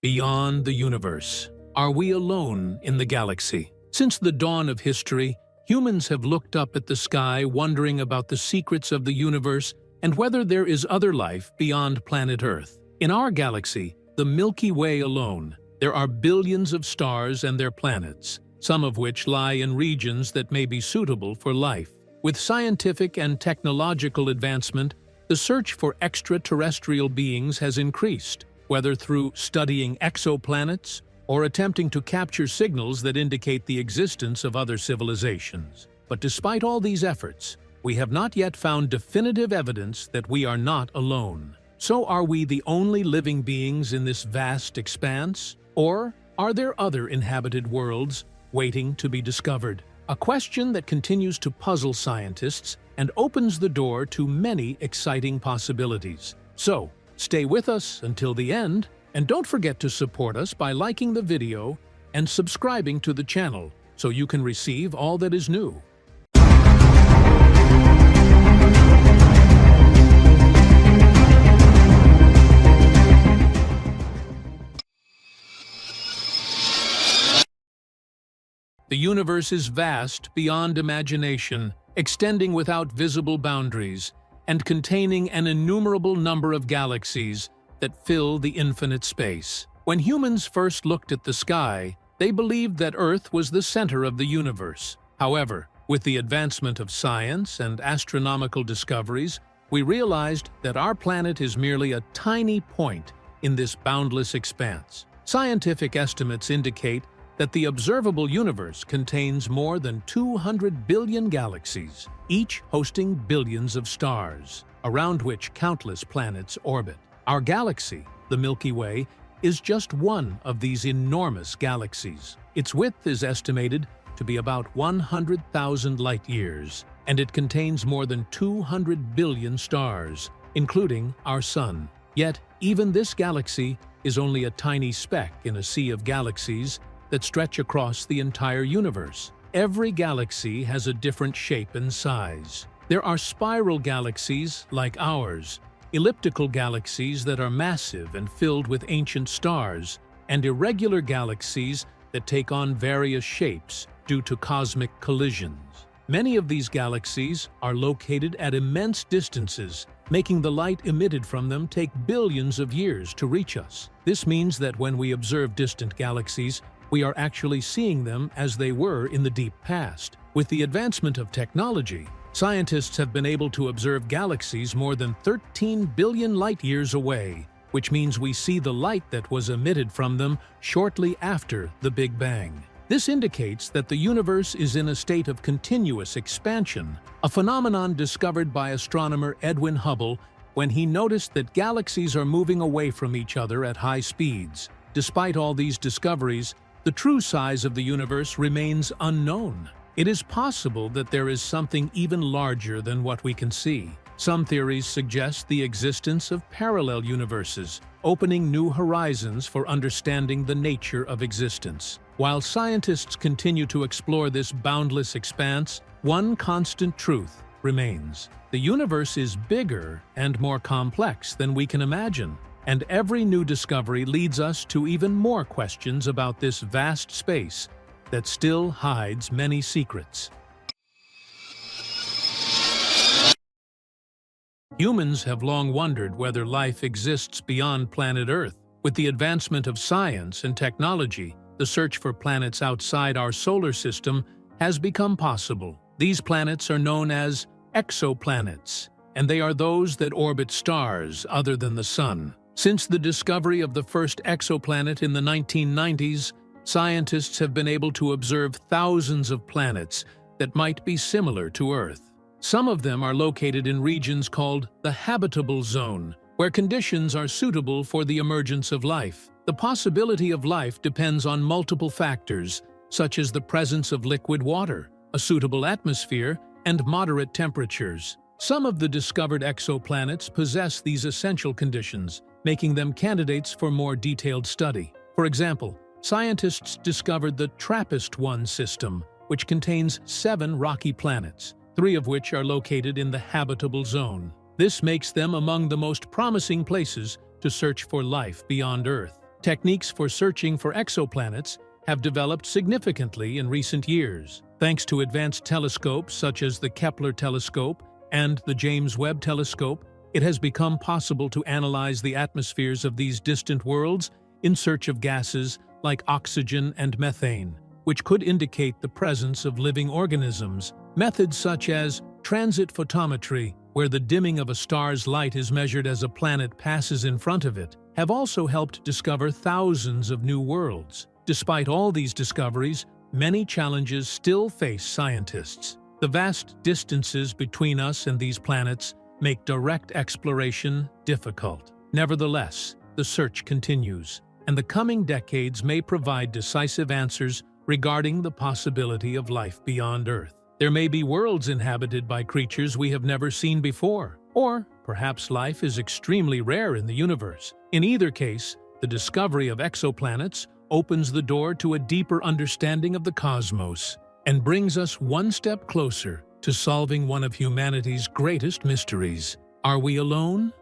Beyond the universe. Are we alone in the galaxy? Since the dawn of history, humans have looked up at the sky wondering about the secrets of the universe and whether there is other life beyond planet Earth. In our galaxy, the Milky Way alone, there are billions of stars and their planets, some of which lie in regions that may be suitable for life. With scientific and technological advancement, the search for extraterrestrial beings has increased, whether through studying exoplanets or attempting to capture signals that indicate the existence of other civilizations. But despite all these efforts, we have not yet found definitive evidence that we are not alone. So are we the only living beings in this vast expanse? Or are there other inhabited worlds waiting to be discovered? A question that continues to puzzle scientists and opens the door to many exciting possibilities. So, stay with us until the end, and don't forget to support us by liking the video and subscribing to the channel so you can receive all that is new. The universe is vast beyond imagination, extending without visible boundaries, and containing an innumerable number of galaxies that fill the infinite space. When humans first looked at the sky, they believed that Earth was the center of the universe. However, with the advancement of science and astronomical discoveries, we realized that our planet is merely a tiny point in this boundless expanse. Scientific estimates indicate that the observable universe contains more than 200 billion galaxies, each hosting billions of stars, around which countless planets orbit. Our galaxy, the Milky Way, is just one of these enormous galaxies. Its width is estimated to be about 100,000 light-years, and it contains more than 200 billion stars, including our Sun. Yet, even this galaxy is only a tiny speck in a sea of galaxies that stretch across the entire universe. Every galaxy has a different shape and size. There are spiral galaxies like ours, elliptical galaxies that are massive and filled with ancient stars, and irregular galaxies that take on various shapes due to cosmic collisions. Many of these galaxies are located at immense distances, making the light emitted from them take billions of years to reach us. This means that when we observe distant galaxies, we are actually seeing them as they were in the deep past. With the advancement of technology, scientists have been able to observe galaxies more than 13 billion light-years away, which means we see the light that was emitted from them shortly after the Big Bang. This indicates that the universe is in a state of continuous expansion, a phenomenon discovered by astronomer Edwin Hubble when he noticed that galaxies are moving away from each other at high speeds. Despite all these discoveries, the true size of the universe remains unknown. It is possible that there is something even larger than what we can see. Some theories suggest the existence of parallel universes, opening new horizons for understanding the nature of existence. While scientists continue to explore this boundless expanse, one constant truth remains. The universe is bigger and more complex than we can imagine. And every new discovery leads us to even more questions about this vast space that still hides many secrets. Humans have long wondered whether life exists beyond planet Earth. With the advancement of science and technology, the search for planets outside our solar system has become possible. These planets are known as exoplanets, and they are those that orbit stars other than the Sun. Since the discovery of the first exoplanet in the 1990s, scientists have been able to observe thousands of planets that might be similar to Earth. Some of them are located in regions called the habitable zone, where conditions are suitable for the emergence of life. The possibility of life depends on multiple factors, such as the presence of liquid water, a suitable atmosphere, and moderate temperatures. Some of the discovered exoplanets possess these essential conditions, making them candidates for more detailed study. For example, scientists discovered the TRAPPIST-1 system, which contains 7 rocky planets, 3 of which are located in the habitable zone. This makes them among the most promising places to search for life beyond Earth. Techniques for searching for exoplanets have developed significantly in recent years. Thanks to advanced telescopes such as the Kepler telescope and the James Webb Telescope, it has become possible to analyze the atmospheres of these distant worlds in search of gases like oxygen and methane, which could indicate the presence of living organisms. Methods such as transit photometry, where the dimming of a star's light is measured as a planet passes in front of it, have also helped discover thousands of new worlds. Despite all these discoveries, many challenges still face scientists. The vast distances between us and these planets make direct exploration difficult. Nevertheless, the search continues, and the coming decades may provide decisive answers regarding the possibility of life beyond Earth. There may be worlds inhabited by creatures we have never seen before, or perhaps life is extremely rare in the universe. In either case, the discovery of exoplanets opens the door to a deeper understanding of the cosmos and brings us one step closer to solving one of humanity's greatest mysteries. Are we alone?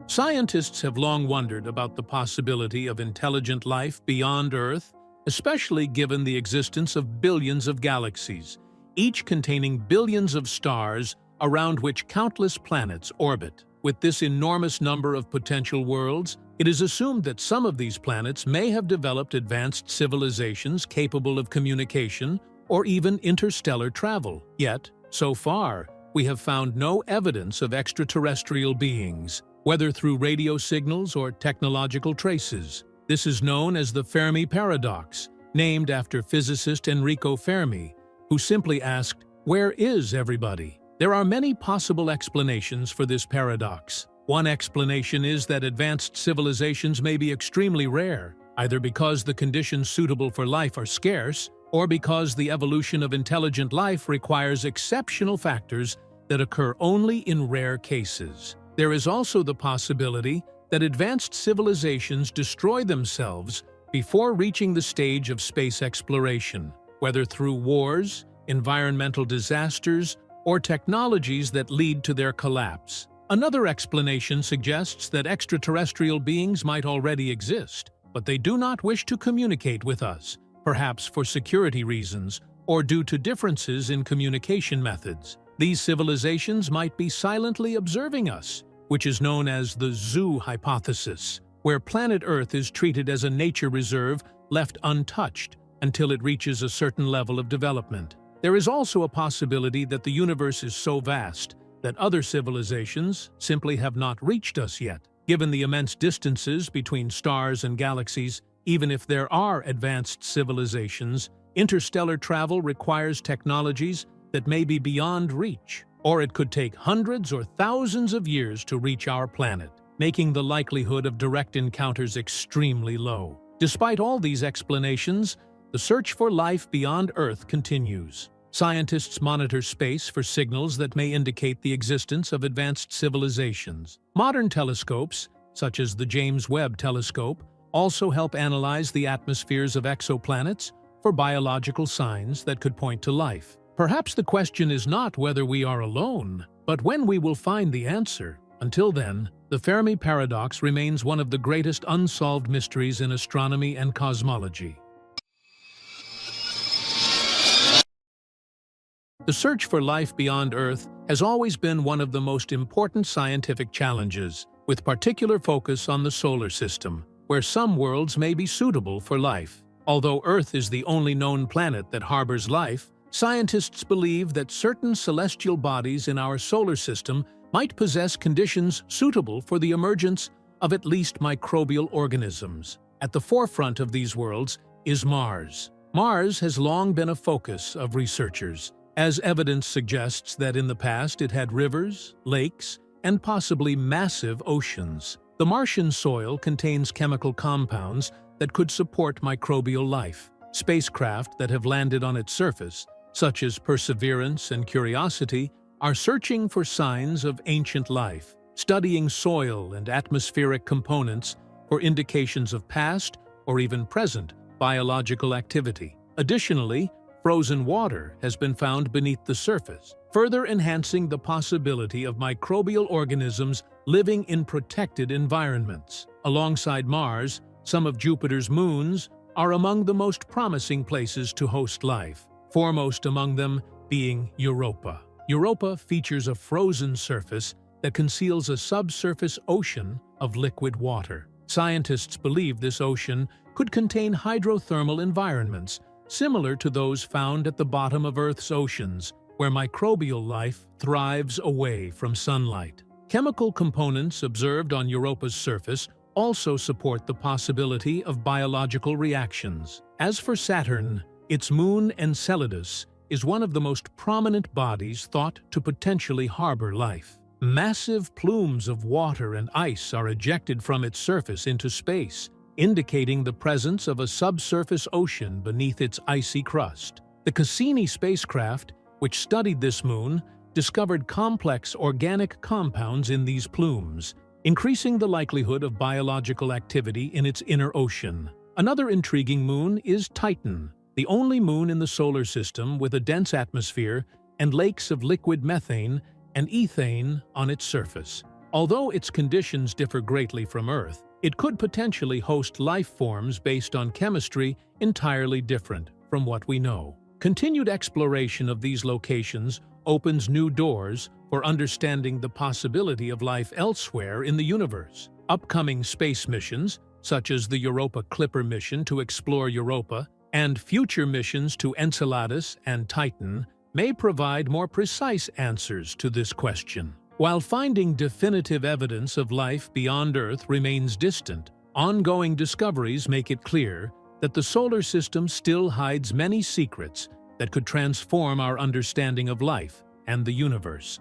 Scientists have long wondered about the possibility of intelligent life beyond Earth, especially given the existence of billions of galaxies, each containing billions of stars around which countless planets orbit. With this enormous number of potential worlds, it is assumed that some of these planets may have developed advanced civilizations capable of communication or even interstellar travel. Yet, so far, we have found no evidence of extraterrestrial beings, whether through radio signals or technological traces. This is known as the Fermi paradox, named after physicist Enrico Fermi, who simply asked, "Where is everybody?" There are many possible explanations for this paradox. One explanation is that advanced civilizations may be extremely rare, either because the conditions suitable for life are scarce, or because the evolution of intelligent life requires exceptional factors that occur only in rare cases. There is also the possibility that advanced civilizations destroy themselves before reaching the stage of space exploration, whether through wars, environmental disasters, or technologies that lead to their collapse. Another explanation suggests that extraterrestrial beings might already exist, but they do not wish to communicate with us, perhaps for security reasons or due to differences in communication methods. These civilizations might be silently observing us, which is known as the zoo hypothesis, where planet Earth is treated as a nature reserve left untouched until it reaches a certain level of development. There is also a possibility that the universe is so vast that other civilizations simply have not reached us yet. Given the immense distances between stars and galaxies, even if there are advanced civilizations, interstellar travel requires technologies that may be beyond reach, or it could take hundreds or thousands of years to reach our planet, making the likelihood of direct encounters extremely low. Despite all these explanations, the search for life beyond Earth continues. Scientists monitor space for signals that may indicate the existence of advanced civilizations. Modern telescopes, such as the James Webb Telescope, also help analyze the atmospheres of exoplanets for biological signs that could point to life. Perhaps the question is not whether we are alone, but when we will find the answer. Until then, the Fermi paradox remains one of the greatest unsolved mysteries in astronomy and cosmology. The search for life beyond Earth has always been one of the most important scientific challenges, with particular focus on the solar system, where some worlds may be suitable for life. Although Earth is the only known planet that harbors life, scientists believe that certain celestial bodies in our solar system might possess conditions suitable for the emergence of at least microbial organisms. At the forefront of these worlds is Mars. Mars has long been a focus of researchers, as evidence suggests that in the past it had rivers, lakes, and possibly massive oceans. The Martian soil contains chemical compounds that could support microbial life. Spacecraft that have landed on its surface, such as Perseverance and Curiosity, are searching for signs of ancient life, studying soil and atmospheric components for indications of past or even present biological activity. Additionally, frozen water has been found beneath the surface, further enhancing the possibility of microbial organisms living in protected environments. Alongside Mars, some of Jupiter's moons are among the most promising places to host life, foremost among them being Europa. Europa features a frozen surface that conceals a subsurface ocean of liquid water. Scientists believe this ocean could contain hydrothermal environments similar to those found at the bottom of Earth's oceans, where microbial life thrives away from sunlight. Chemical components observed on Europa's surface also support the possibility of biological reactions. As for Saturn, its moon Enceladus is one of the most prominent bodies thought to potentially harbor life. Massive plumes of water and ice are ejected from its surface into space, indicating the presence of a subsurface ocean beneath its icy crust. The Cassini spacecraft, which studied this moon, discovered complex organic compounds in these plumes, increasing the likelihood of biological activity in its inner ocean. Another intriguing moon is Titan, the only moon in the solar system with a dense atmosphere and lakes of liquid methane and ethane on its surface. Although its conditions differ greatly from Earth, it could potentially host life forms based on chemistry entirely different from what we know. Continued exploration of these locations opens new doors for understanding the possibility of life elsewhere in the universe. Upcoming space missions, such as the Europa Clipper mission to explore Europa, and future missions to Enceladus and Titan, may provide more precise answers to this question. While finding definitive evidence of life beyond Earth remains distant, ongoing discoveries make it clear that the solar system still hides many secrets that could transform our understanding of life and the universe.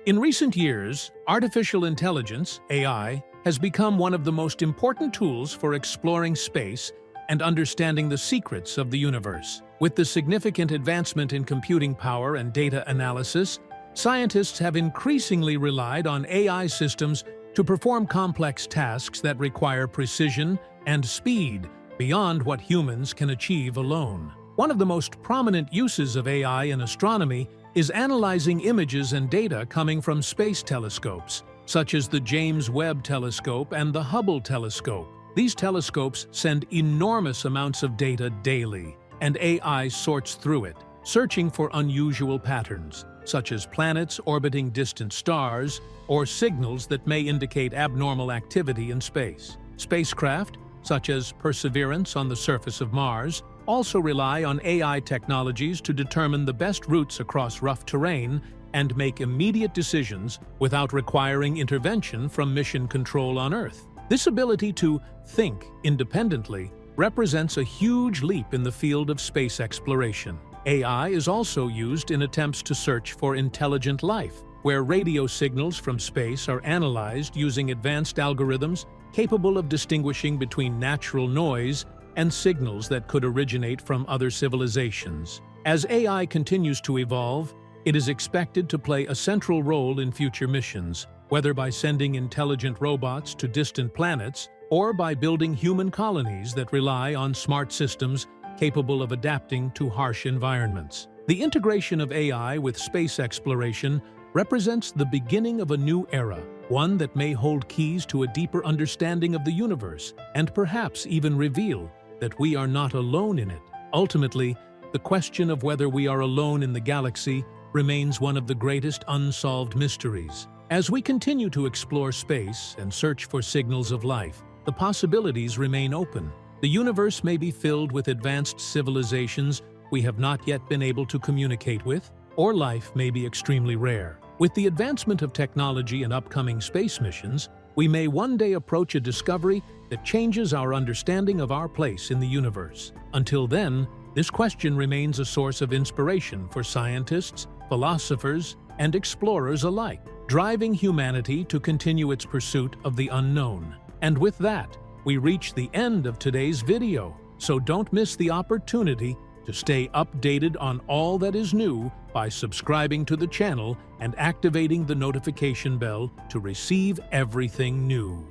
In recent years, artificial intelligence, AI, has become one of the most important tools for exploring space and understanding the secrets of the universe. With the significant advancement in computing power and data analysis, scientists have increasingly relied on AI systems to perform complex tasks that require precision and speed beyond what humans can achieve alone. One of the most prominent uses of AI in astronomy is analyzing images and data coming from space telescopes, such as the James Webb Telescope and the Hubble Telescope. These telescopes send enormous amounts of data daily, and AI sorts through it, searching for unusual patterns, such as planets orbiting distant stars or signals that may indicate abnormal activity in space. Spacecraft, such as Perseverance on the surface of Mars, also rely on AI technologies to determine the best routes across rough terrain and make immediate decisions without requiring intervention from mission control on Earth. This ability to think independently represents a huge leap in the field of space exploration. AI is also used in attempts to search for intelligent life, where radio signals from space are analyzed using advanced algorithms capable of distinguishing between natural noise and signals that could originate from other civilizations. As AI continues to evolve, it is expected to play a central role in future missions, whether by sending intelligent robots to distant planets or by building human colonies that rely on smart systems capable of adapting to harsh environments. The integration of AI with space exploration represents the beginning of a new era, one that may hold keys to a deeper understanding of the universe and perhaps even reveal that we are not alone in it. Ultimately, the question of whether we are alone in the galaxy remains one of the greatest unsolved mysteries. As we continue to explore space and search for signals of life, the possibilities remain open. The universe may be filled with advanced civilizations we have not yet been able to communicate with, or life may be extremely rare. With the advancement of technology and upcoming space missions, we may one day approach a discovery that changes our understanding of our place in the universe. Until then, this question remains a source of inspiration for scientists, philosophers, and explorers alike, driving humanity to continue its pursuit of the unknown. And with that, we reach the end of today's video, so don't miss the opportunity to stay updated on all that is new by subscribing to the channel and activating the notification bell to receive everything new.